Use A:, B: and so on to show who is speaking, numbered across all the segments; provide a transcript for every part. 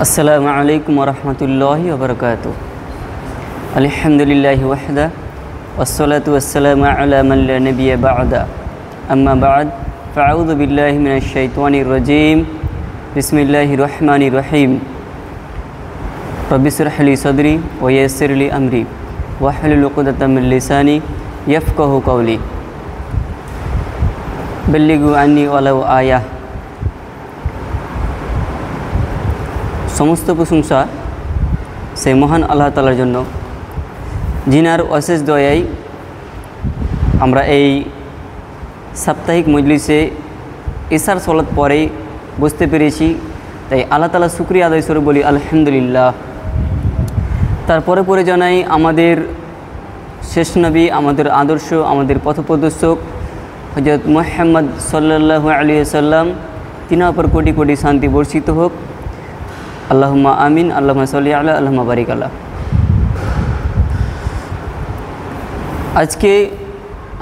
A: আসসালামু আলাইকুম ওয়া রাহমাতুল্লাহি ওয়া বারাকাতুহু। আলহামদুলিল্লাহি ওয়াহদা ওয়াসসালাতু ওয়াসসালামু আলা মান লা নাবিয়্যা বা'দা। আম্মা বা'দ, ফাআউযু বিল্লাহি মিনাশ শাইতানির রাজীম। বিসমিল্লাহির রহমানির রহিম। রব্বি ইশরাহ লি সাদরি ওয়া ইয়াসসির লি আমরি ওয়াহলুল উকদাতাম মিন লিসানি ইয়াফকাহু কওলি। বাল্লিগু আন্নি ওয়ালাউ আয়াহ। সমস্ত প্রশংসা সেই মহান আল্লাহ তাআলার জন্য, যিনার অশেষ দয়ায় আমরা এই সাপ্তাহিক মজলিসে ইশার সালাত পরেই বুঝতে পেরেছি। তাই আল্লাহ তাআলা শুকরিয়া আদায় করে বলি আলহামদুলিল্লাহ। তারপরে পরে জানাই আমাদের শেষ নবী, আমাদের আদর্শ, আমাদের পথপ্রদর্শক হযরত মুহাম্মদ সাল্লাল্লাহু আলাইহি ওয়াসাল্লাম, তিনার উপর কোটি কোটি শান্তি বর্ষিত হোক। আল্লাহুম্মা আমিন। আল্লাহুম্মা সাল্লি আলা, আল্লাহুম্মা বারিক আলা। আজকে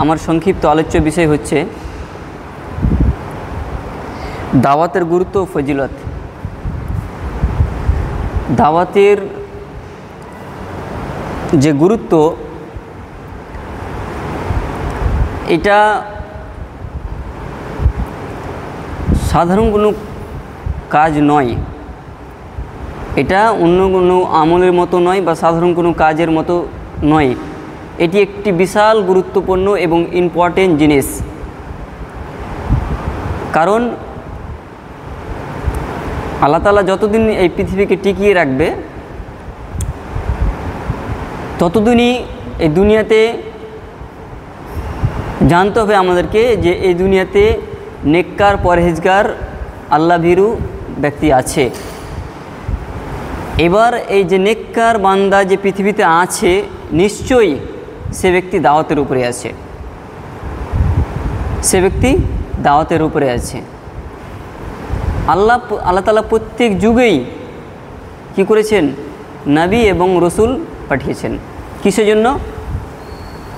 A: আমার সংক্ষিপ্ত আলোচ্য বিষয় হচ্ছে দাওয়াতের গুরুত্ব ও ফজিলত। দাওয়াতের যে গুরুত্ব, এটা সাধারণ কোনো কাজ নয়, এটা অন্য কোনো আমলের মতো নয় বা সাধারণ কোনো কাজের মতো নয়। এটি একটি বিশাল গুরুত্বপূর্ণ এবং ইম্পর্টেন্ট জিনিস। কারণ আল্লাহ তাআলা যতদিন এই পৃথিবীকে টিকিয়ে রাখবে, ততদিনই এই দুনিয়াতে জানতে হবে আমাদেরকে যে এই দুনিয়াতে নেককার, পরহেজগার, আল্লাহ ভীরু ব্যক্তি আছে। এবার এই যে নেককার বান্দা যে পৃথিবীতে আছে, নিশ্চয়ই সে ব্যক্তি দাওয়াতের উপরে আছে, সে ব্যক্তি দাওয়াতের উপরে আছে। আল্লাহ তাআলা প্রত্যেক যুগেই কি করেছেন? নবী এবং রসুল পাঠিয়েছেন। কিসের জন্য?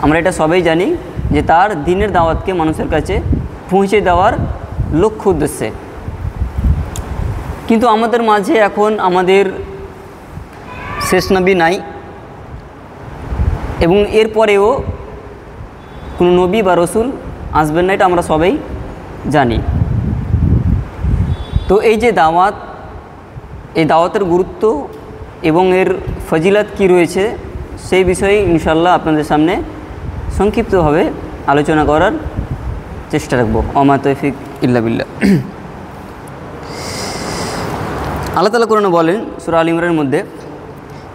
A: আমরা এটা সবাই জানি যে তার দ্বীনের দাওয়াতকে মানুষের কাছে পৌঁছে দেওয়ার লক্ষ্য উদ্দেশ্যে। কিন্তু আমাদের মাঝে এখন আমাদের শেষ নবী নাই, এবং এরপরেও কোনো নবী বা রসুল আসবেন না, এটা আমরা সবাই জানি। তো এই যে দাওয়াত, এই দাওয়াতের গুরুত্ব এবং এর ফজিলত কি রয়েছে, সেই বিষয়ে ইনশাআল্লাহ আপনাদের সামনে সংক্ষিপ্তভাবে আলোচনা করার চেষ্টা রাখব। ওমা তৌফিক ইল্লা বিল্লাহ। আল্লাহ তাআলা কোরআনে বলেন সূরা আল ইমরানের মধ্যে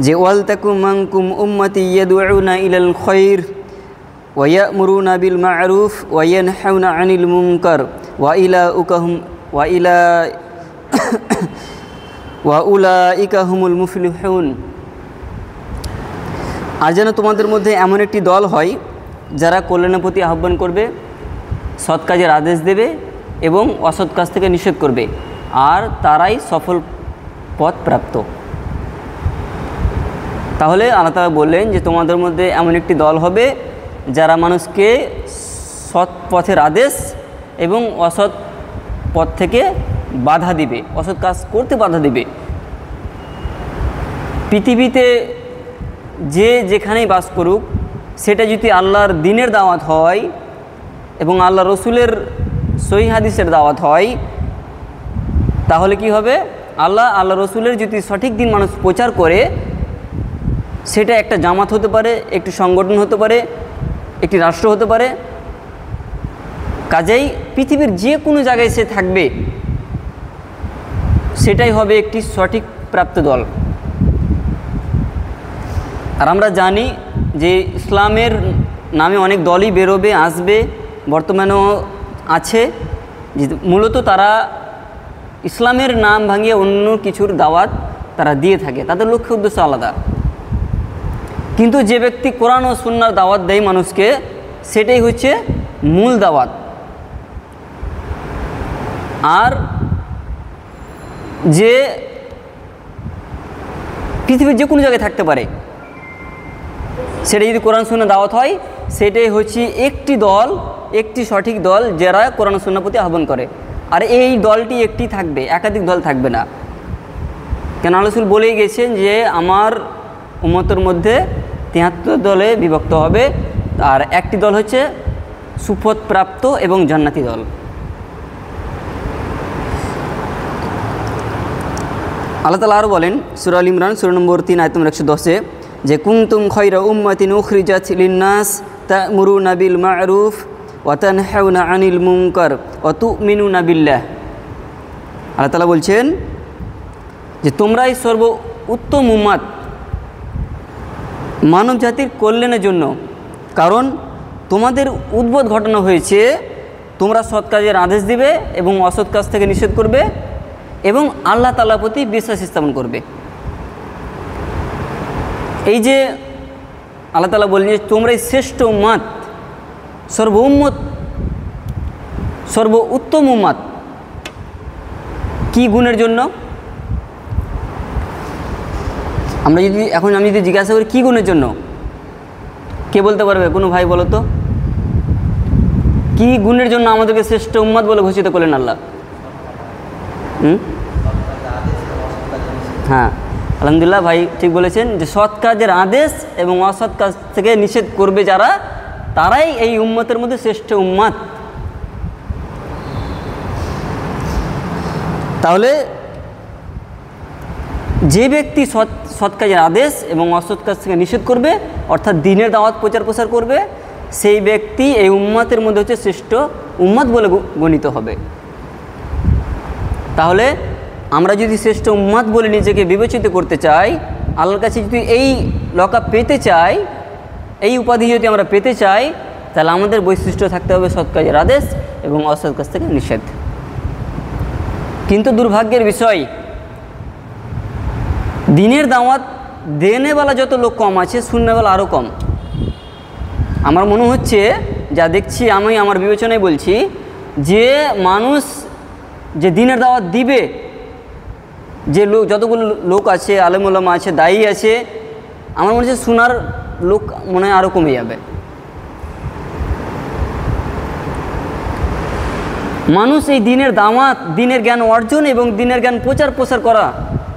A: যে ওয়াল তাকুম মানকুম উম্মতি ইয়াদউনা ইলাল খায়র ওয়া ইয়ামুরুনা বিল মা'রুফ ওয়া ইয়ানহাউনা আনিল মুনকার ওয়া উলাইকা হুমুল মুফলিহুন। আর যেন তোমাদের মধ্যে এমন একটি দল হয় যারা কল্যাণের প্রতি আহ্বান করবে, সৎ কাজের আদেশ দেবে এবং অসৎ কাজ থেকে নিষেধ করবে, আর তারাই সফল পথ প্রাপ্ত। তাহলে আল্লাহ তাআলা বললেন যে তোমাদের মধ্যে এমন একটি দল হবে যারা মানুষকে সৎ পথের আদেশ এবং অসৎ পথ থেকে বাধা দিবে, অসৎ কাজ করতে বাধা দিবে। পৃথিবীতে যে যেখানেই বাস করুক, সেটা যদি আল্লাহর দ্বীনের দাওয়াত হয় এবং আল্লাহ রসুলের সহিহ হাদিসের দাওয়াত হয়, তাহলে কি হবে? আল্লাহ রসুলের যদি সঠিক দিন মানুষ প্রচার করে, সেটা একটা জামাত হতে পারে, একটি সংগঠন হতে পারে, একটি রাষ্ট্র হতে পারে। কাজেই পৃথিবীর যে কোনো জায়গায় সে থাকবে, সেটাই হবে একটি সঠিক প্রাপ্ত দল। আর আমরা জানি যে ইসলামের নামে অনেক দলই বেরোবে, আসবে, বর্তমানেও আছে, যে মূলত তারা ইসলামের নাম ভাঙিয়ে অন্য কিছুর দাওয়াত তারা দিয়ে থাকে, তাদের লক্ষ্য উদ্দেশ্য আলাদা। কিন্তু যে ব্যক্তি কোরআন ও সুন্নাহর দাওয়াত দেয় মানুষকে, সেটাই হচ্ছে মূল দাওয়াত। আর যে পৃথিবীর যে কোনো জায়গায় থাকতে পারে, সেটা যদি কোরআন সুন্নাহ দাওয়াত হয়, সেটাই হচ্ছে একটি দল, একটি সঠিক দল যারা কোরআন সুন্নাহর প্রতি আহ্বান করে। আর এই দলটি একটি থাকবে, একাধিক দল থাকবে না। কেন আল্লাহ রাসূল বলেই গেছেন যে আমার উম্মতের মধ্যে 73 দলে বিভক্ত হবে, আর একটি দল হচ্ছে সুফত প্রাপ্ত এবং জান্নাতি দল। আল্লাহ তাআলা আরও বলেন সূরা আল ইমরান সূরা নম্বর 3 আয়াত নম্বর 110-এ যে কুনতুম খায়রা উম্মাতিন উখরিজাত লিন-নাস তা'মুরুনা বিল মা'রুফ ওয়া তানহাউনা আনিল মুনকার ওয়া তু'মিনুনা বিল্লাহ। আল্লাহ তাআলা বলছেন যে তোমরাই সর্ব উত্তম উম্মাত মানব জাতির কল্যাণের জন্য, কারণ তোমাদের উদ্ভব ঘটানো হয়েছে তোমরা সৎ কাজের আদেশ দিবে এবং অসৎ কাজ থেকে নিষেধ করবে এবং আল্লাহ তাআলার প্রতি বিশ্বাস স্থাপন করবে। এই যে আল্লাহ তাআলা বলেন যে তোমরাই শ্রেষ্ঠ উম্মাত, সর্ব উত্তম উম্মাত, কি গুণের জন্য? আমি যদি জিজ্ঞাসা করি কি গুণের জন্য, কে বলতে পারবে? কোনো ভাই বলো তো, কি গুণের জন্য আমাদেরকে শ্রেষ্ঠ উম্মাত বলে ঘোষিত করলেন আল্লাহ? হ্যাঁ, আলহামদুলিল্লাহ, ভাই ঠিক বলেছেন যে সৎ কাজের আদেশ এবং অসৎ কাজ থেকে নিষেধ করবে যারা, তারাই এই উম্মতের মধ্যে শ্রেষ্ঠ উম্মাত। তাহলে যে ব্যক্তি সৎ কাজের আদেশ এবং অসৎ কাজ থেকে নিষেধ করবে, অর্থাৎ দ্বীনের দাওয়াত প্রচার প্রসার করবে, সেই ব্যক্তি এই উম্মতের মধ্যে হচ্ছে শ্রেষ্ঠ উম্মত বলে গণিত হবে। তাহলে আমরা যদি শ্রেষ্ঠ উম্মত বলে নিজেকে বিবেচিত করতে চাই, আল্লাহর কাছে যদি এই লকআপ পেতে চাই, এই উপাধি যদি আমরা পেতে চাই, তাহলে আমাদের বৈশিষ্ট্য থাকতে হবে সৎ কাজের আদেশ এবং অসৎ কাজ থেকে নিষেধ। কিন্তু দুর্ভাগ্যের বিষয়, দিনের দাওয়াত দেনেওয়ালা যত লোক কম আছে, শুননেওয়ালা আরও কম। আমার মনে হচ্ছে, যা দেখছি, আমি আমার বিবেচনায় বলছি, যে মানুষ যে দিনের দাওয়াত দিবে, যে লোক যতগুলো লোক আছে, আলেম ওলামা আছে, দায়ী আছে, আমার মনে হচ্ছে শোনার লোক মনে হয় আরও কমে যাবে। মানুষ এই দিনের দাওয়াত, দিনের জ্ঞান অর্জন এবং দিনের জ্ঞান প্রচার প্রসার করা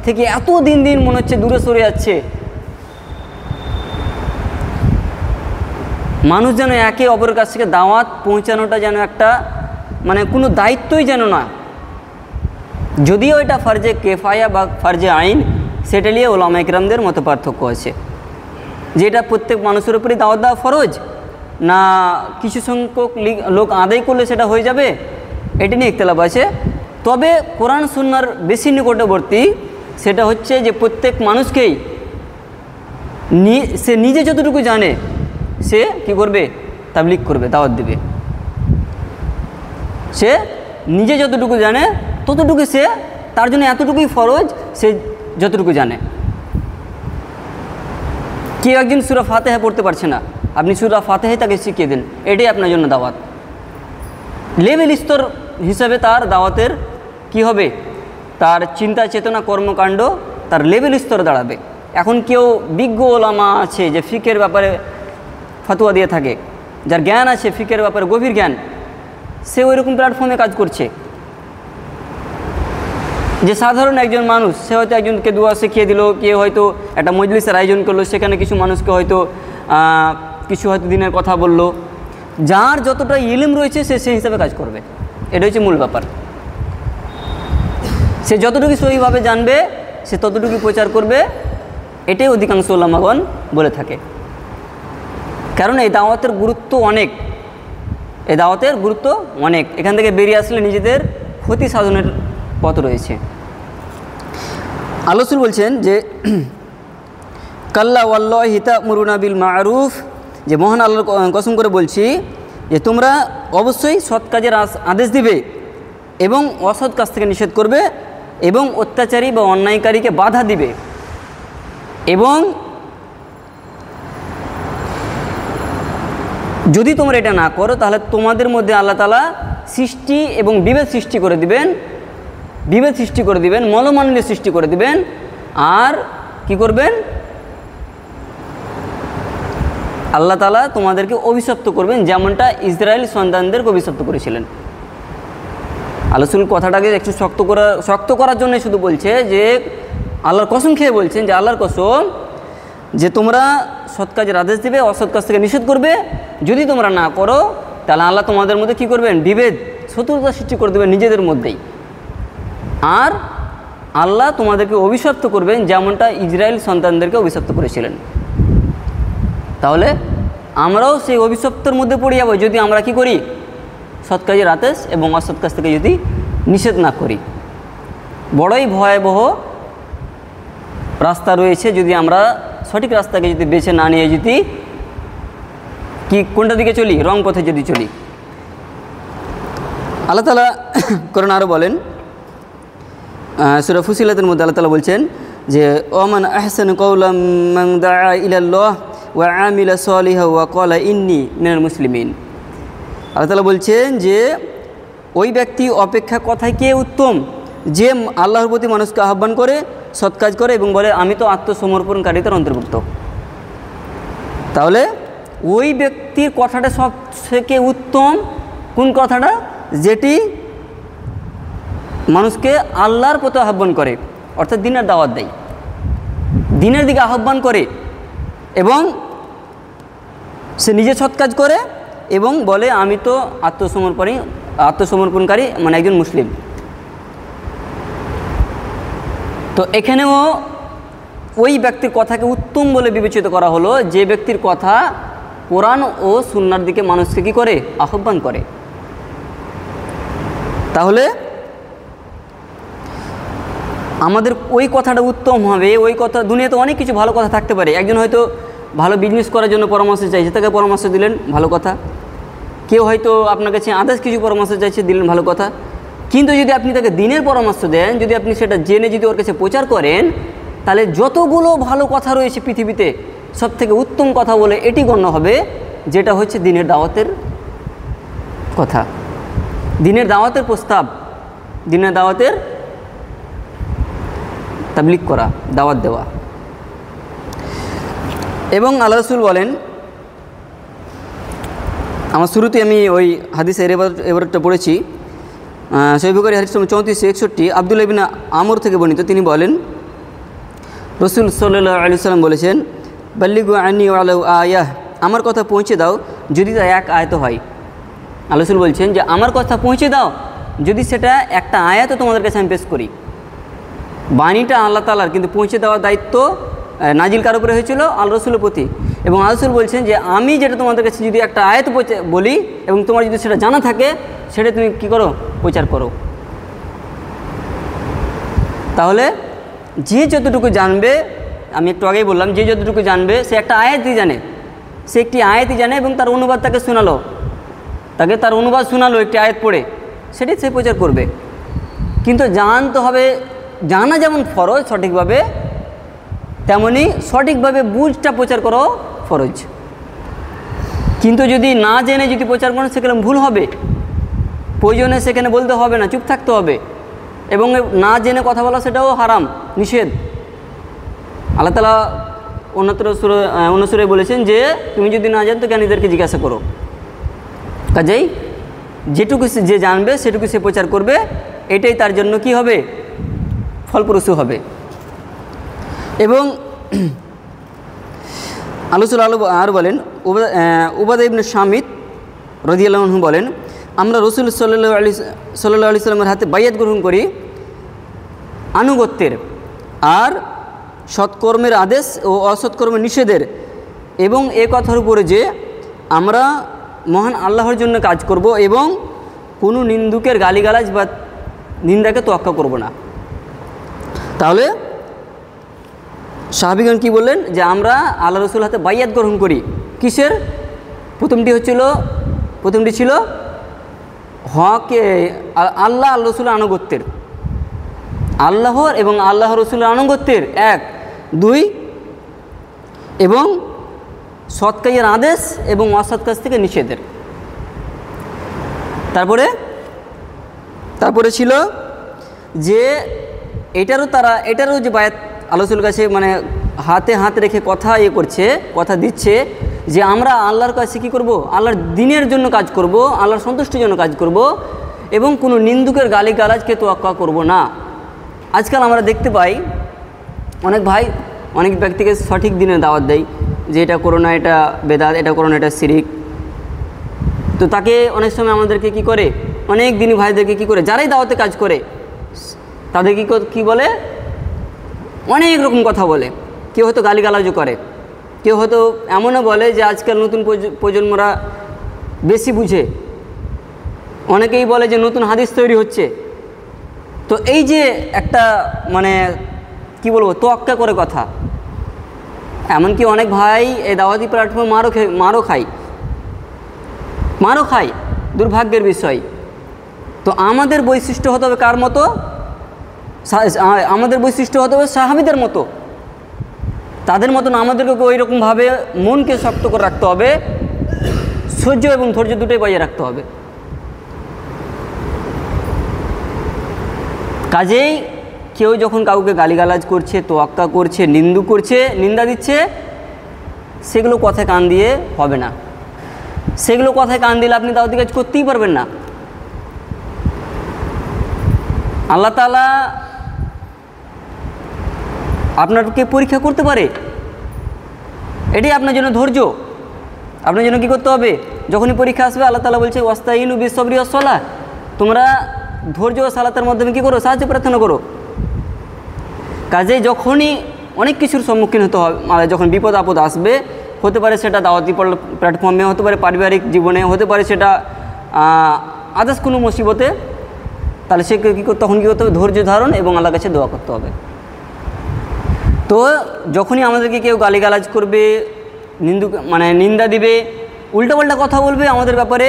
A: থেকে এত দিন দিন মনে হচ্ছে দূরে সরে যাচ্ছে। মানুষ যেন একে অপরের কাছ থেকে দাওয়াত পৌঁছানোটা যেন একটা মানে কোনো দায়িত্বই যেন না, যদিও এটা ফার্জে কেফায়া বা ফার্জে আইন, সেটা নিয়ে ওলামা ইকরামদের মতো পার্থক্য আছে, যেটা প্রত্যেক মানুষের উপরেই দাওয়াত দেওয়া ফরজ, না কিছু সংখ্যক লোক আদায় করলে সেটা হয়ে যাবে, এটা নিয়ে ইখতিলাফ আছে। তবে কোরআন সুন্নাহর বেশি নিকটবর্তী সেটা হচ্ছে যে প্রত্যেক মানুষকেই সে নিজে যতটুকু জানে সে কি করবে? তাবলীগ করবে, দাওয়াত দেবে। সে নিজে যতটুকু জানে ততটুকু সে, তার জন্য এতটুকুই ফরজ সে যতটুকু জানে। কেউ একজন সূরা ফাতিহা পড়তে পারছে না, আপনি সূরা ফাতিহা তাকে শিখিয়ে দেন, এটাই আপনার জন্য দাওয়াত। লেভেল স্তর হিসাবে তার দাওয়াতের কি হবে? তার চিন্তা চেতনা কর্মকাণ্ড তার লেভেল স্তরে দাঁড়াবে। এখন কেউ বিজ্ঞ ওলামা আছে যে ফিকের ব্যাপারে ফতোয়া দিয়ে থাকে, যার জ্ঞান আছে ফিকের ব্যাপারে গভীর জ্ঞান, সে ওই রকম প্ল্যাটফর্মে কাজ করছে। যে সাধারণ একজন মানুষ, সে হয়তো একজনকে দোয়া শিখিয়ে দিল, কেউ হয়তো একটা মজলিসের আয়োজন করলো, সেখানে কিছু মানুষকে হয়তো কিছু দিনের কথা বলল, যার যতটা ইলম রয়েছে সে সেই হিসাবে কাজ করবে। এটা হচ্ছে মূল ব্যাপার। সে যতটুকু সহিভাবে জানবে সে ততটুকু প্রচার করবে, এটাই অধিকাংশ ওলামাগণ বলে থাকে। কারণ এই দাওয়াতের গুরুত্ব অনেক, এই দাওয়াতের গুরুত্ব অনেক। এখান থেকে বেরিয়ে আসলে নিজেদের ক্ষতি সাধনের পথ রয়েছে। আল্লাহ রাসূল বলছেন যে কাল্লা ওয়াল্লাহি তা'মুরুনা বিল মা'রুফ, যে মহান আল্লাহর কসম করে বলছি যে তোমরা অবশ্যই সৎ কাজের আদেশ দিবে এবং অসৎ কাজ থেকে নিষেধ করবে এবং অত্যাচারী বা অন্যায়কারীকে বাধা দিবে, এবং যদি তোমরা এটা না করো তাহলে তোমাদের মধ্যে আল্লাহ তাআলা সৃষ্টি এবং বিভেদ সৃষ্টি করে দিবেন, মনোমালিন্য সৃষ্টি করে দিবেন। আর কি করবেন? আল্লাহ তাআলা তোমাদেরকে অভিশপ্ত করবেন, যেমনটা ইসরায়েল সন্তানদেরকে অভিশপ্ত করেছিলেন। আল্লাহ রাসূল কথাটাকে একটু শক্ত করার জন্য শুধু বলছে যে আল্লাহর কসম খেয়ে বলছেন যে আল্লাহর কসম যে তোমরা সৎ কাজের আদেশ দেবে, অসৎ কাজ থেকে নিষেধ করবে। যদি তোমরা না করো তাহলে আল্লাহ তোমাদের মধ্যে কী করবেন? বিভেদ, শত্রুতা সৃষ্টি করে দেবেন নিজেদের মধ্যেই। আর আল্লাহ তোমাদেরকে অভিশপ্ত করবেন যেমনটা ইসরায়েল সন্তানদেরকে অভিশপ্ত করেছিলেন। তাহলে আমরাও সেই অভিশপ্তের মধ্যে পড়ে যাবো যদি আমরা কি করি? সৎ কাজের আদেশ এবং অসৎ কাজ থেকে যদি নিষেধ না করি। বড়ই ভয়াবহ রাস্তা রয়েছে যদি আমরা সঠিক রাস্তাকে যদি বেছে না নিয়ে যদি কোনটা দিকে চলি? রং পথে যদি চলি। আল্লাহ তাআলা কোরআনে আরও বলেন, সূরা ফুসিলাতের মধ্যে আল্লাহ তাআলা বলছেন যে ওমান আহসানু কাওলাম মান দাআ ইলাল্লাহ ওয়া আমিলা সালিহান ওয়া ক্বালা ইন্নী মিনাল মুসলিমিন। আল্লাহ তাআলা বলছেন যে ওই ব্যক্তি অপেক্ষা কথায় কে উত্তম? যে আল্লাহর প্রতি মানুষকে আহ্বান করে, সৎ কাজ করে এবং বলে আমি তো আত্মসমর্পণকারীদের অন্তর্ভুক্ত। তাহলে ওই ব্যক্তির কথাটা সব থেকে উত্তম। কোন কথাটা? যেটি মানুষকে আল্লাহর প্রতি আহ্বান করে, অর্থাৎ দ্বীনের দাওয়াত দেয়, দ্বীনের দিকে আহ্বান করে এবং সে নিজে সৎ কাজ করে এবং বলে আমি তো আত্মসমর্পণকারী মানে একজন মুসলিম। তো এখানেও ওই ব্যক্তির কথাকে উত্তম বলে বিবেচিত করা হলো যে ব্যক্তির কথা কোরআন ও সুন্নাহর দিকে মানুষকে কী করে? আহ্বান করে। তাহলে আমাদের ওই কথাটা উত্তম হবে। ওই কথা, দুনিয়াতে অনেক কিছু ভালো কথা থাকতে পারে। একজন হয়তো ভালো বিজনেস করার জন্য পরামর্শ চাইছে, তাকে পরামর্শ দিলেন, ভালো কথা। কেউ হয়তো আপনার কাছে আদার্স কিছু পরামর্শ চাইছে, দিলেন, ভালো কথা। কিন্তু যদি আপনি তাকে দ্বীনের পরামর্শ দেন, যদি আপনি সেটা জেনে যদি ওর কাছে প্রচার করেন, তাহলে যতগুলো ভালো কথা রয়েছে পৃথিবীতে সব থেকে উত্তম কথা বলে এটি গণ্য হবে যেটা হচ্ছে দ্বীনের দাওয়াতের কথা, দ্বীনের দাওয়াতের প্রস্তাব, দ্বীনের দাওয়াতের তাবলীগ করা, দাওয়াত দেওয়া। এবং আল্লাহ রাসূল বলেন, আমার শুরুতে আমি ওই হাদিসের এবারটা পড়েছি, সহিহ বুখারী হাদিস নম্বর 3461, আব্দুল্লাহ ইবনে আমর থেকে বর্ণিত। তিনি বলেন রাসূল সাল্লাল্লাহু আলাইহি ওয়াসাল্লাম বলেছেন, বাল্লিগু আন্নী ওয়ালাউ আয়াহ, আমার কথা পৌঁছে দাও যদি তা এক আয়াত হয়। আল্লাহ রাসূল বলছেন যে আমার কথা পৌঁছে দাও যদি সেটা একটা আয়াত তোমাদের কাছে আমি পেশ করি। বাণীটা আল্লাহ তাআলার, কিন্তু পৌঁছে দেওয়ার দায়িত্ব নাজিল কার উপরে হয়েছিল? আল্লাহ রাসূলের প্রতি। এবং আল্লাহ রাসূল বলছেন যে আমি যেটা তোমাদের কাছে যদি একটা আয়াত বলি এবং তোমার যদি সেটা জানা থাকে সেটা তুমি কী করো? প্রচার করো। তাহলে যে যতটুকু জানবে, আমি একটু আগেই বললাম, যে যতটুকু জানবে সে একটা আয়াতই জানে, সে একটি আয়াতই জানে এবং তার অনুবাদ তাকে শোনালো, তাকে তার অনুবাদ শোনালো একটি আয়াত পড়ে, সেটি সে প্রচার করবে। কিন্তু জানতে হবে, জানা যেমন ফরজ সঠিকভাবে, তেমনি সঠিকভাবে বুঝটা প্রচার করো ফরজ। কিন্তু যদি না জেনে যদি প্রচার করেন সেখানে ভুল হবে, প্রয়োজনে সেখানে বলতে হবে না, চুপ থাকতে হবে। এবং না জেনে কথা বলা সেটাও হারাম, নিষেধ। আল্লাহ তাআলা অন্য সূরায় বলেছেন যে তুমি যদি না জানো তো জ্ঞানীদেরকে জিজ্ঞাসা করো। কাজেই যেটুকু যে জানবে সেটুকু সে প্রচার করবে, এটাই তার জন্য কি হবে? ফলপ্রসূ হবে। এবং আল্লাহ আর বলেন, উবাদা ইবনে সামিত রাদিয়াল্লাহু আনহু বলেন, আমরা রাসূল সাল্লাল্লাহু আলাইহি সাল্লামের হাতে বাইয়াত গ্রহণ করি আনুগত্যের আর সৎকর্মের আদেশ ও অসৎকর্মের নিষেধের, এবং এ কথার উপরে যে আমরা মহান আল্লাহর জন্য কাজ করব এবং কোনো নিন্দুকের গালিগালাজ বা নিন্দাকে তোয়াক্কা করব না। তাহলে সাহাবীগণ কি বললেন? যে আমরা আল্লাহ রাসূল হাতে বাইয়াত গ্রহণ করি। কিসের? প্রথমটি ছিল হকে আল্লাহ রসুলের আনুগত্যের, আল্লাহর এবং আল্লাহ রসুলের আনুগত্যের 1, 2 এবং সৎ কাজের আদেশ এবং অসৎ কাজ থেকে নিষেধের। তারপরে ছিল যে এটারও যে বায়াত আল্লাহ রাসূলের কাছে মানে হাতে হাত রেখে কথা দিচ্ছে যে আমরা আল্লাহর কাছে কী করব? আল্লাহর দ্বীনের জন্য কাজ করব, আল্লাহর সন্তুষ্টির জন্য কাজ করব এবং কোনো নিন্দুকের গালিগালাজকে তোয়াক্কা করব না। আজকাল আমরা দেখতে পাই অনেক ভাই অনেক ব্যক্তিকে সঠিক দিনে দাওয়াত দেয় যে এটা করো না, এটা বেদাত, এটা করো না, এটা শিরিক। তো তাকে অনেক সময় আমাদেরকে কি করে, অনেক দিনই ভাইদেরকে কি করে, যারাই দাওয়াতে কাজ করে তাদের কি বলে, অনেক রকম কথা বলে। কেউ হয়তো গালিগালাজও করে, কেউ হয়তো এমনও বলে যে আজকাল নতুন প্রজন্মরা বেশি বুঝে, অনেকেই বলে যে নতুন হাদিস তৈরি হচ্ছে। তো এই যে একটা মানে কি বলবো, তোয়াক্কা করে কথা, এমনকি অনেক ভাই এই দাওয়াতি প্ল্যাটফর্মে মারও খায়, দুর্ভাগ্যের বিষয়। তো আমাদের বৈশিষ্ট্য হতে হবে কার মতো? আমাদের বৈশিষ্ট্য হতে হবে সাহাবীদের মতো। তাদের মতন আমাদেরকে ওই রকমভাবে মনকে শক্ত করে রাখতে হবে, সহ্য এবং ধৈর্য দুটোই বজায় রাখতে হবে। কাজেই কেউ যখন কাউকে গালিগালাজ করছে, তোয়াক্কা করছে, নিন্দা দিচ্ছে, সেগুলো কথায় কান দিয়ে হবে না। সেগুলো কথায় কান দিলে আপনি দাওয়াতি কাজ করতেই পারবেন না। আল্লাহ তাআলা আপনাকে পরীক্ষা করতে পারে, এটাই আপনার জন্য ধৈর্য। আপনার জন্য কী করতে হবে? যখনই পরীক্ষা আসবে আল্লাহ তাআলা বলছে ওয়াস্তাইনু বিস-সাবরি ওয়াস-সালাহ, তোমরা ধৈর্য ও সালাতের মাধ্যমে কী করো? সাহায্য প্রার্থনা করো। কাজেই যখনই অনেক কিছুর সম্মুখীন হতে হবে, যখন বিপদ আপদ আসবে, হতে পারে সেটা দাওয়াতি প্ল্যাটফর্মে, হতে পারে পারিবারিক জীবনে, হতে পারে সেটা আদার্স কোনো মুসিবতে, তাহলে সে তখন কী করতে হবে? ধৈর্য ধারণ এবং আল্লাহর কাছে দোয়া করতে হবে। তো যখনই আমাদেরকে কেউ গালিগালাজ করবে, নিন্দা দিবে, উল্টোপাল্টা কথা বলবে আমাদের ব্যাপারে,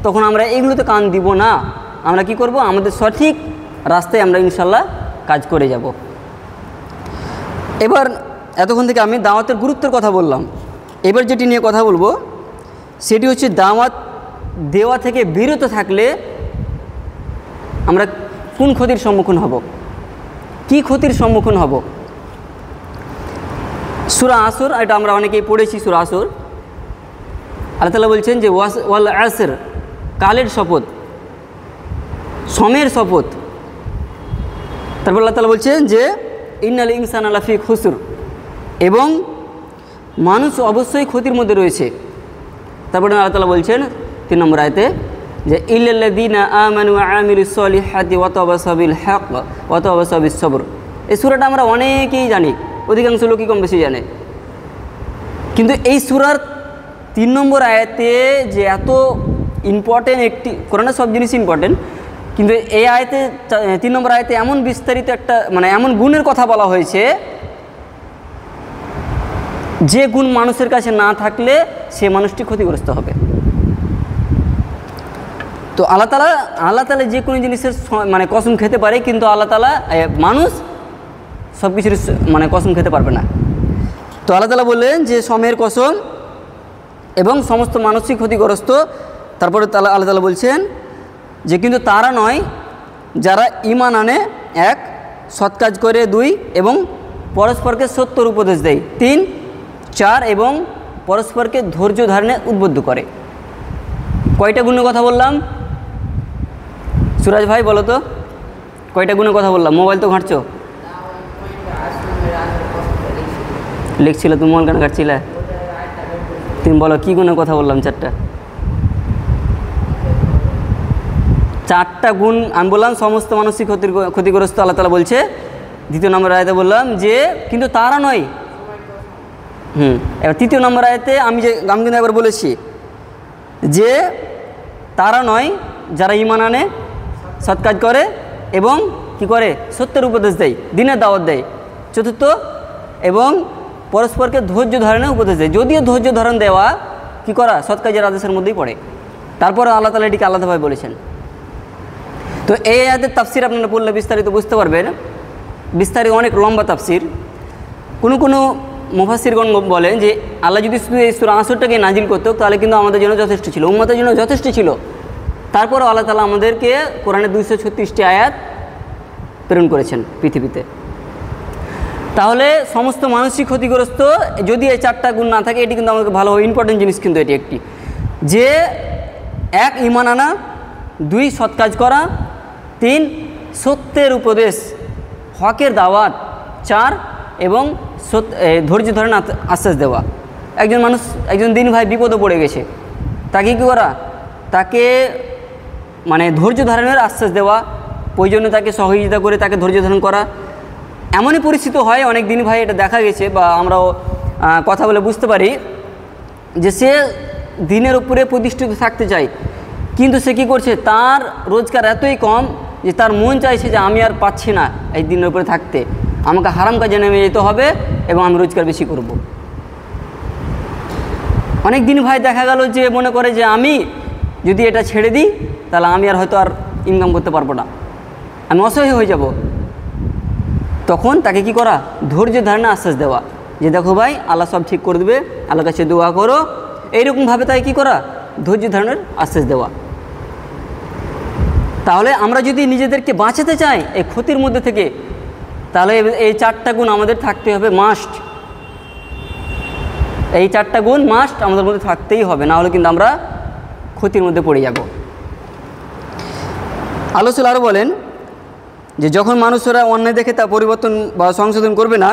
A: তখন আমরা এগুলোতে কান দিব না। আমরা কি করব? আমাদের সঠিক রাস্তায় আমরা ইনশাল্লাহ কাজ করে যাব। এবার এতক্ষণ থেকে আমি দাওয়াতের গুরুত্বের কথা বললাম। এবার যেটি নিয়ে কথা বলবো সেটি হচ্ছে দাওয়াত দেওয়া থেকে বিরত থাকলে আমরা কোন ক্ষতির সম্মুখীন হব, কি ক্ষতির সম্মুখীন হব। সূরা আসর, এটা আমরা অনেকেই পড়েছি। সূরা আসর আল্লাহ তাআলা বলছেন যে ওয়াল আসর, কালের শপথ, সময়ের শপথ। তারপর আল্লাহ তাআলা বলছেন যে ইন্নাল ইনসানা লাফি খুসর, এবং মানুষ অবশ্যই ক্ষতির মধ্যে রয়েছে। তারপরে আল্লাহ তাআলা বলছেন 3 নম্বর আয়াতে যে ইল্লাল্লাযীনা আমানু ওয়া আমিলুস সলিহাতি ওয়া তাওয়াসাউ বিল হক ওয়া তাওয়াসাউ বিস সবর। এই সূরাটা আমরা অনেকেই জানি, অধিকাংশ লোকই কম বেশি জানে। কিন্তু এই সূরার 3 নম্বর আয়াতে যে এত ইম্পর্টেন্ট একটি, কোরআনের সব জিনিস ইম্পর্টেন্ট, কিন্তু এই আয়াতে 3 নম্বর আয়াতে এমন বিস্তারিত একটা এমন গুণের কথা বলা হয়েছে যে গুণ মানুষের কাছে না থাকলে সে মানুষটি ক্ষতিগ্রস্ত হবে। তো আল্লাহ তাআলা যে কোনো জিনিসের কসম খেতে পারে, কিন্তু আল্লাহ তাআলা মানুষ সব কিছুর কসম খেতে পারবে না। তো আল্লাহ তাআলা বললেন যে সময়ের কসম এবং সমস্ত মানুষই ক্ষতিগ্রস্ত। তারপরে আল্লাহ তাআলা বলছেন যে কিন্তু তারা নয় যারা ঈমান আনে, 1, সৎ কাজ করে, 2, এবং পরস্পরকে সত্যর উপদেশ দেয়, 3, 4, এবং পরস্পরকে ধৈর্য ধারণে উদ্বুদ্ধ করে। কয়টা গুণের কথা বললাম? সুরাজ ভাই বলো তো, কয়টা গুণের কথা বললাম? মোবাইল তো ঘাঁটছো, লিখছিল, তুমি মোবাইল কেন ঘাঁটছিলে? তুমি বলো কী গুণের কথা বললাম? 4টা গুণ আমি বললাম। সমস্ত মানুষই ক্ষতিগ্রস্ত আল্লাহ তাআলা বলছে। 2 নম্বর আয়াতে বললাম যে কিন্তু তারা নয়। এবার 3 নম্বর আয়াতে আমি কিন্তু একবার বলেছি যে তারা নয় যারা ঈমান আনে, সৎ কাজ করে এবং কি করে? সত্যের উপদেশ দেয়, দিনের দাওয়াত দেয়। 4র্থ, এবং পরস্পরকে ধৈর্য ধারণের উপদেশ দেয়। যদিও ধৈর্য ধারণ দেওয়া কি করা সৎ কাজের আদেশের মধ্যেই পড়ে, তারপরে আল্লাহ তাআলা এটিকে আলাদাভাবে বলেছেন। তো এই আয়াতের তাফসির আপনারা পড়লে বিস্তারিত বুঝতে পারবেন। বিস্তারিত অনেক লম্বা তাফসির। কোনো মুফাসসিরগণ বলেন যে আল্লাহ যদি শুধু এই সূরা আসরটাকে নাজিল করতো তাহলে কিন্তু আমাদের জন্য যথেষ্ট ছিল, উম্মতের জন্য যথেষ্ট ছিল। তারপরও আল্লাহ তাআলা আমাদেরকে কোরআনের 236টি আয়াত প্রেরণ করেছেন পৃথিবীতে। তাহলে সমস্ত মানুষই ক্ষতিগ্রস্ত যদি এই 4টা গুণ না থাকে। এটি কিন্তু আমাকে ভালো ইম্পর্টেন্ট জিনিস, কিন্তু এটি একটি যে 1, ঈমান আনা, 2, সৎ কাজ করা, 3, সত্যের উপদেশ, হকের দাওয়াত, 4, এবং ধৈর্য ধরে আশ্বাস দেওয়া। একজন মানুষ, একজন দিন ভাই বিপদে পড়ে গেছে, তাকে কী করা, তাকে মানে ধৈর্য ধারণের আশ্বাস দেওয়া, প্রয়োজনে তাকে সহযোগিতা করে তাকে ধৈর্য ধারণ করা। এমনই পরিস্থিতি হয় অনেক দিন ভাই, এটা দেখা গেছে বা আমরাও কথা বলে বুঝতে পারি যে সে দিনের উপরে প্রতিষ্ঠিত থাকতে চায়, কিন্তু সে কী করছে, তার রোজগার এতই কম যে তার মন চাইছে যে আমি আর পাচ্ছি না এই দিনের উপরে থাকতে, আমাকে হারাম কাজে নেমে যেতে হবে এবং আমি রোজগার বেশি করব। অনেক দিন ভাই দেখা গেল যে মনে করে যে আমি যদি এটা ছেড়ে দিই তাহলে আমি আর হয়তো আর ইনকাম করতে পারবো না, আমি অসহায় হয়ে যাব। তখন তাকে কি করা, ধৈর্য ধারণে আশ্বাস দেওয়া যে দেখো ভাই আল্লাহ সব ঠিক করে দেবে, আল্লাহর কাছে দোয়া করো, এইরকমভাবে তাই কি করা, ধৈর্য ধারণের আশ্বাস দেওয়া। তাহলে আমরা যদি নিজেদেরকে বাঁচাতে চাই এই ক্ষতির মধ্যে থেকে, তাহলে এই 4টা গুণ আমাদের থাকতে হবে মাস্ট। এই 4টা গুণ মাস্ট আমাদের মধ্যে থাকতেই হবে, না হলে কিন্তু আমরা ক্ষতির মধ্যে পড়ে যাব। আল্লাহ রাসূল আরও বলেন যে যখন মানুষেরা অন্যায় দেখে তা পরিবর্তন বা সংশোধন করবে না,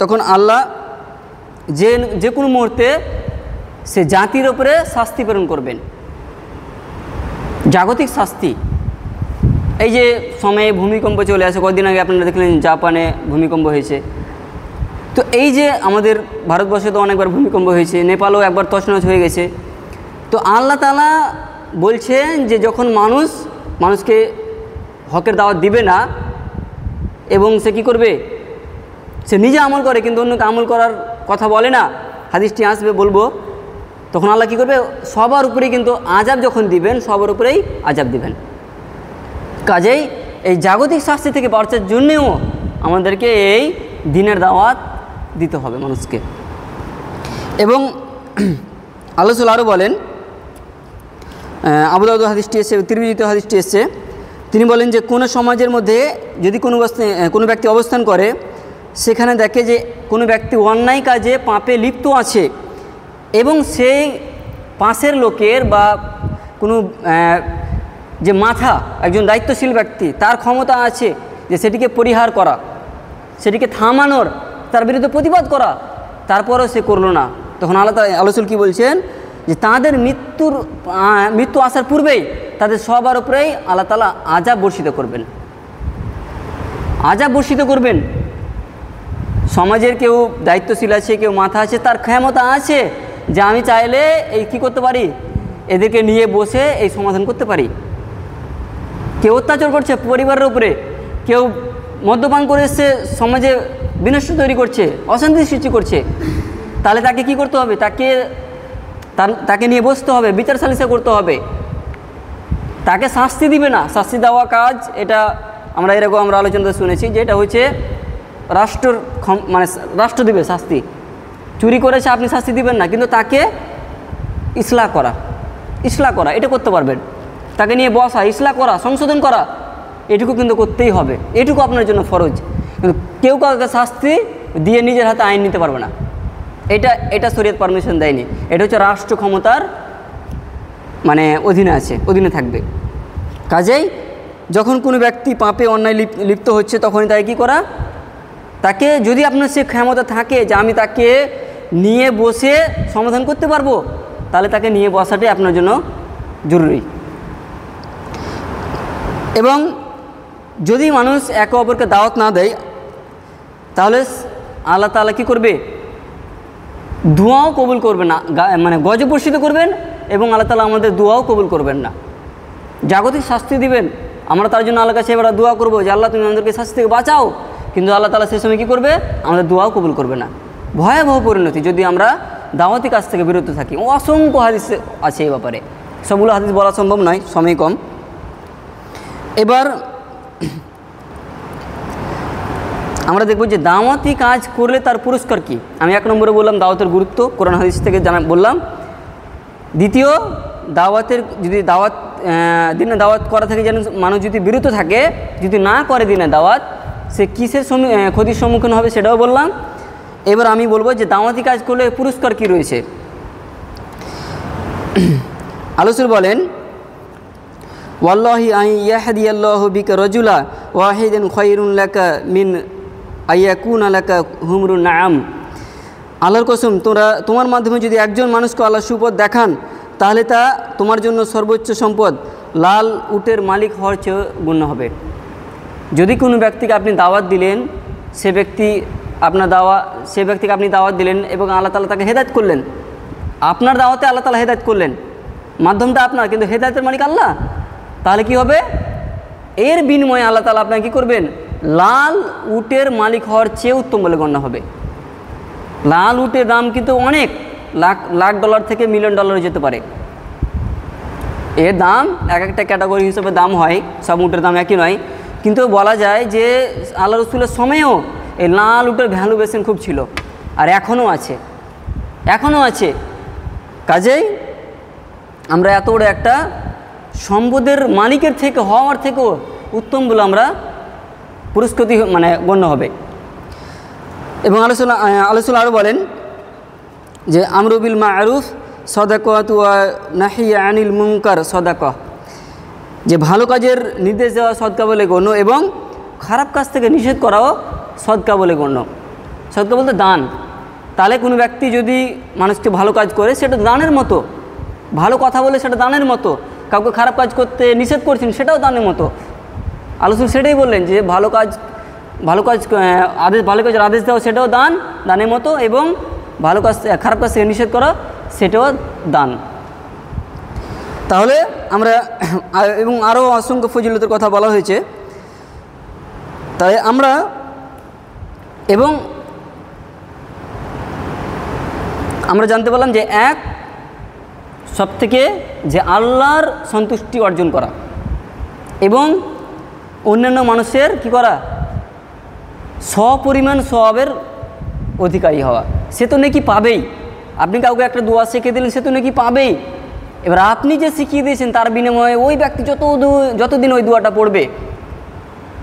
A: তখন আল্লাহ যে কোনো মুহূর্তে সে জাতির ওপরে শাস্তি প্রেরণ করবেন, জাগতিক শাস্তি। এই যে সময়ে ভূমিকম্প চলে আসে, কয়েকদিন আগে আপনারা দেখলেন জাপানে ভূমিকম্প হয়েছে। তো এই যে আমাদের ভারতবর্ষে তো অনেকবার ভূমিকম্প হয়েছে, নেপালও একবার তছনছ হয়ে গেছে। তো আল্লাহ তাআলা বলছেন যে যখন মানুষকে হকের দাওয়াত দিবে না এবং সে কী করবে, সে নিজে আমল করে কিন্তু অন্যকে আমল করার কথা বলে না, হাদিসটি আসবে বলবো, তখন আল্লাহ কী করবে, সবার উপরেই কিন্তু আযাব যখন দিবেন সবার উপরেই আযাব দিবেন। কাজেই এই জাগতিক শাস্তি থেকে বাঁচার জন্যেও আমাদেরকে এই দ্বীনের দাওয়াত দিতে হবে মানুষকে। এবং আল্লাহ রাসূল আরও বলেন, আবু দাউদ হাদিসটি এসেছে, তিরমিজিতে হাদিসটি এসেছে, তিনি বলেন যে কোনো সমাজের মধ্যে যদি কোনো ব্যক্তি অবস্থান করে, সেখানে দেখে যে কোনো ব্যক্তি অন্যায় কাজে পাপে লিপ্ত আছে এবং সেই পাশের লোকের বা কোনো যে মাথা, একজন দায়িত্বশীল ব্যক্তি, তার ক্ষমতা আছে যে সেটিকে পরিহার করা, সেটিকে থামানোর, তার বিরুদ্ধে প্রতিবাদ করা, তারপরেও সে করলো না, তখন আল্লাহ রাসূল কী বলছেন যে তাদের মৃত্যু আসার পূর্বেই তাদের সবার উপরেই আল্লাহ তাআলা আযাব বর্ষিত করবেন, আযাব বর্ষিত করবেন। সমাজের কেউ দায়িত্বশীল আছে, কেউ মাথা আছে, তার ক্ষমতা আছে যে আমি চাইলে এই কী করতে পারি, এদেরকে নিয়ে বসে এই সমাধান করতে পারি। কেউ অত্যাচার করছে পরিবারের উপরে, কেউ মদ্যপান করে এসে সমাজে বিনষ্ট তৈরি করছে, অশান্তি সৃষ্টি করছে, তাহলে তাকে কি করতে হবে, তাকে নিয়ে বসতে হবে, বিচার সালিসা করতে হবে, তাকে শাস্তি দিবে না। শাস্তি দেওয়া কাজ এটা আমরা এরকম আলোচনা শুনেছি যে এটা হচ্ছে রাষ্ট্র দিবে শাস্তি। চুরি করেছে আপনি শাস্তি দিবেন না, কিন্তু তাকে ইসলাহ করা এটা করতে পারবেন। তাকে নিয়ে বসা, ইসলাহ করা, সংশোধন করা, এটুকু কিন্তু করতেই হবে, এটুকু আপনার জন্য ফরজ। কিন্তু কেউ কাউকে শাস্তি দিয়ে নিজের হাতে আইন নিতে পারবে না, এটা শরীয়ত পারমিশন দেয়নি। এটা হচ্ছে রাষ্ট্র ক্ষমতার অধীনে থাকবে। কাজেই যখন কোনো ব্যক্তি পাপে অন্যায় লিপ্ত হচ্ছে তখনই তাকে কী করা, তাকে যদি আপনার সে ক্ষমতা থাকে যে আমি তাকে নিয়ে বসে সমাধান করতে পারবো, তাহলে তাকে নিয়ে বসাটাই আপনার জন্য জরুরি। এবং যদি মানুষ একে অপরকে দাওয়াত না দেয়, তাহলে আল্লাহ তাআলা কী করবে, দোয়াও কবুল করবে না, গজব বর্ষিত করবেন এবং আল্লাহ তাআলা আমাদের দোয়াও কবুল করবেন না, জাগতিক শাস্তি দিবেন। আমরা তার জন্য আল্লাহর কাছে এবার দোয়া করবো যে আল্লাহ তুমি আমাদেরকে শাস্তি থেকে বাঁচাও, কিন্তু আল্লাহ তাআলা সেই সময় কী করবে, আমাদের দোয়াও কবুল করবে না। ভয়াবহ পরিণতি যদি আমরা দাওয়াতি কাজ থেকে বিরত থাকি। অসংখ্য হাদিস আছে এই ব্যাপারে, সবগুলো হাদিস বলা সম্ভব নয়, সময় কম। এবার আমরা দেখব যে দাওয়াতি কাজ করলে তার পুরস্কার কি। আমি 1 নম্বরে বললাম দাওয়াতের গুরুত্ব, কোরআন হাদিস থেকে বললাম। দ্বিতীয়, দিনে দাওয়াত করা থেকে যেন মানুষ যদি বিরত থাকে, যদি না করে দিনে দাওয়াত, সে কিসের ক্ষতির সম্মুখীন হবে সেটাও বললাম। এবার আমি বলবো যে দাওয়াতি কাজ করলে পুরস্কার কি রয়েছে। আল্লাহ রাসূল বলেন, ওয়াল্লাহি আন ইয়াহদিয়াল্লাহু বিকা রাজুলা ওয়াহিদান খায়রুন লাকা মিন আইয়াকুন আলাকা হুমরুন নাআম, আল্লাহর কসম তোমার মাধ্যমে যদি একজন মানুষকে আল্লাহ সুপথ দেখান তাহলে তা তোমার জন্য সর্বোচ্চ সম্পদ লাল উটের মালিক হওয়ার চেয়ে গণ্য হবে। যদি কোনো ব্যক্তিকে আপনি দাওয়াত দিলেন, সে ব্যক্তিকে আপনি দাওয়াত দিলেন এবং আল্লাহ তাআলা তাকে হেদায়েত করলেন, আপনার দাওয়াতে আল্লাহ তাআলা হেদায়েত করলেন, মাধ্যমটা আপনার, কিন্তু হেদায়েতের মালিক আল্লাহ, তাহলে কি হবে? এর বিনিময়ে আল্লাহ তাআলা আপনাকে কী করবেন? লাল উটের মালিক হওয়ার চেয়ে উত্তম বলে গণ্য হবে। লাল উটের দাম কিন্তু অনেক, লাখ ডলার থেকে মিলিয়ন ডলারে যেতে পারে। এর দাম এক একটা ক্যাটাগরি হিসেবে দাম হয়, সব উটের দাম একই নয়, কিন্তু বলা যায় যে আল্লাহ রসুলের সময়েও এই লাল উটের ভ্যালুয়েশন খুব ছিল, আর এখনও আছে। কাজেই আমরা এত বড় একটা সম্পদের মালিকের থেকে হওয়ার থেকেও উত্তম বলে আমরা পুরস্কৃতি গণ্য হবে। এবং আলোচনা আরও বলেন যে আমরু বিল মা'রুফ সাদাকাত ওয়া নাহি আনিল মুনকার সাদাকাহ, যে ভালো কাজের নির্দেশ দেওয়া সদকা বলে গণ্য এবং খারাপ কাজ থেকে নিষেধ করাও সদকা বলে গণ্য। সদকা বলতে দান। তাহলে কোনো ব্যক্তি যদি মানুষকে ভালো কাজ করে সেটা দানের মতো, ভালো কথা বলে সেটা দানের মতো, কাউকে খারাপ কাজ করতে নিষেধ করছেন সেটাও দানের মতো। আলোচনা সেটাই বললেন যে ভালো কাজের আদেশ দেওয়া সেটাও দানের মতো, এবং খারাপ কাজ থেকে নিষেধ করা সেটাও দান। তাহলে আমরা এবং আরও অসংখ্য ফজিলতের কথা বলা হয়েছে। তাই আমরা জানতে পারলাম যে সবথেকে যে আল্লাহর সন্তুষ্টি অর্জন করা এবং অন্যান্য মানুষের কি করা, সপরিমাণ সওয়াবের অধিকারী হওয়া। সে তো নেকি পাবেই। আপনি কাউকে একটা দোয়া শিখিয়ে দিলেন, সে তো নেকি পাবেই। এবার আপনি যে শিখিয়ে দিয়েছেন তার বিনিময়ে ওই ব্যক্তি যতদিন ওই দোয়াটা পড়বে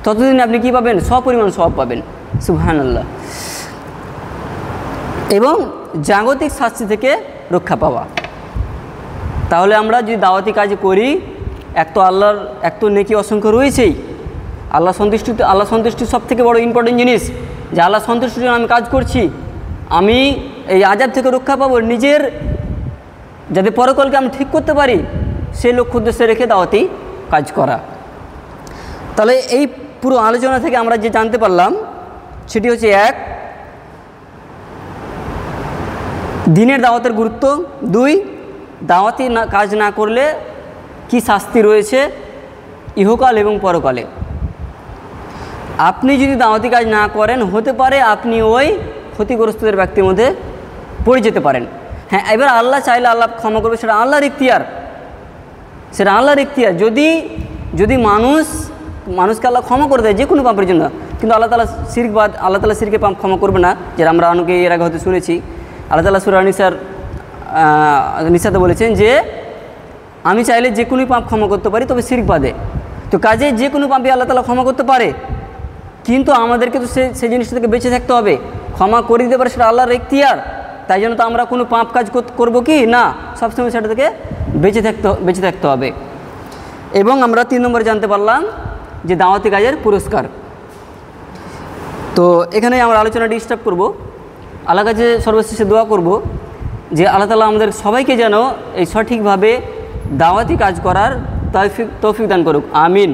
A: ততদিন আপনি কি পাবেন? সপরিমাণ সওয়াব পাবেন। সুবহানাল্লাহ। এবং জাগতিক শাস্তি থেকে রক্ষা পাওয়া। তাহলে আমরা যদি দাওয়াতি কাজ করি, এক তো নেকি অসংখ্য রয়েছেই, আল্লাহ সন্তুষ্টি সব থেকে বড় ইম্পর্টেন্ট জিনিস, যে আল্লাহ সন্তুষ্টির জন্য আমি কাজ করছি, আমি এই আযাব থেকে রক্ষা পাবো, নিজের যাতে পরকালকে আমি ঠিক করতে পারি সেই লক্ষ্য উদ্দেশ্যে রেখে দাওয়াতি কাজ করা। তাহলে এই পুরো আলোচনা থেকে আমরা যে জানতে পারলাম সেটি হচ্ছে, 1, দিনের দাওয়াতের গুরুত্ব, 2, দাওয়াতি কাজ না করলে কি শাস্তি রয়েছে ইহকাল এবং পরকালে। আপনি যদি দাওয়াতি কাজ না করেন, হতে পারে আপনি ওই ক্ষতিগ্রস্তদের ব্যক্তির মধ্যে পড়ে যেতে পারেন। হ্যাঁ, এবার আল্লাহ চাইলে আল্লাহ ক্ষমা করবে, সেটা আল্লাহর ইখতিয়ার। যদি মানুষকে আল্লাহ ক্ষমা করে দেয় যে কোনো পাপের জন্য, কিন্তু আল্লাহ তাআলা শিরকে পাপ ক্ষমা করবে না, যেটা আমরা অনেকে এর আগে হয়তো শুনেছি। আল্লাহ তাআলা সূরা নিসাতে বলেছেন যে আমি চাইলে যে কোনো পাপ ক্ষমা করতে পারি, তবে শিরক বাদে। তো কাজে যে কোনো পাপই আল্লাহ তাআলা ক্ষমা করতে পারে, কিন্তু আমাদেরকে তো সেই জিনিসটা থেকে বেঁচে থাকতে হবে। ক্ষমা করে দিতে পারে সেটা আল্লাহর ইখতিয়ার। তাই জন্য তো আমরা কোনো পাপ কাজ করব কি না, সবসময় সেটা থেকে বেঁচে থাকতে হবে। এবং আমরা 3 নম্বরে জানতে পারলাম যে দাওয়াতি কাজের পুরস্কার। তো এখানে আমরা আলোচনাটি স্টপ করব। আল্লাহর কাছে সর্বশেষে দোয়া করব যে আল্লাহ তাআলা আমাদের সবাইকে যেন এই সঠিকভাবে দাওয়াতি কাজ করার তৌফিক দান করুক, আমিন।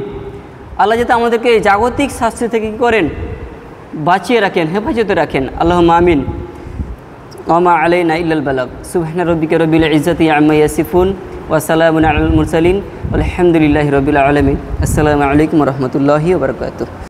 A: আল্লাহ যাতে আমাদেরকে জাগতিক শাস্তি থেকে কী করেন, বাঁচিয়ে রাখেন, হেফাজতে রাখেন, আল্লাহুম্মা আমিন। ওমা আলাইনা ইল্লাল বালাগ। সুবহানা রাব্বিকা রাব্বিল ইজ্জাতি আম্মা ইয়াসিফুন ওয়া সালামুন আলাল মুরসালিন ওয়ালহামদুলিল্লাহি রাব্বিল আলামিন। আসসালামু আলাইকুম ওয়া রাহমাতুল্লাহি ওয়া বারাকাতুহু।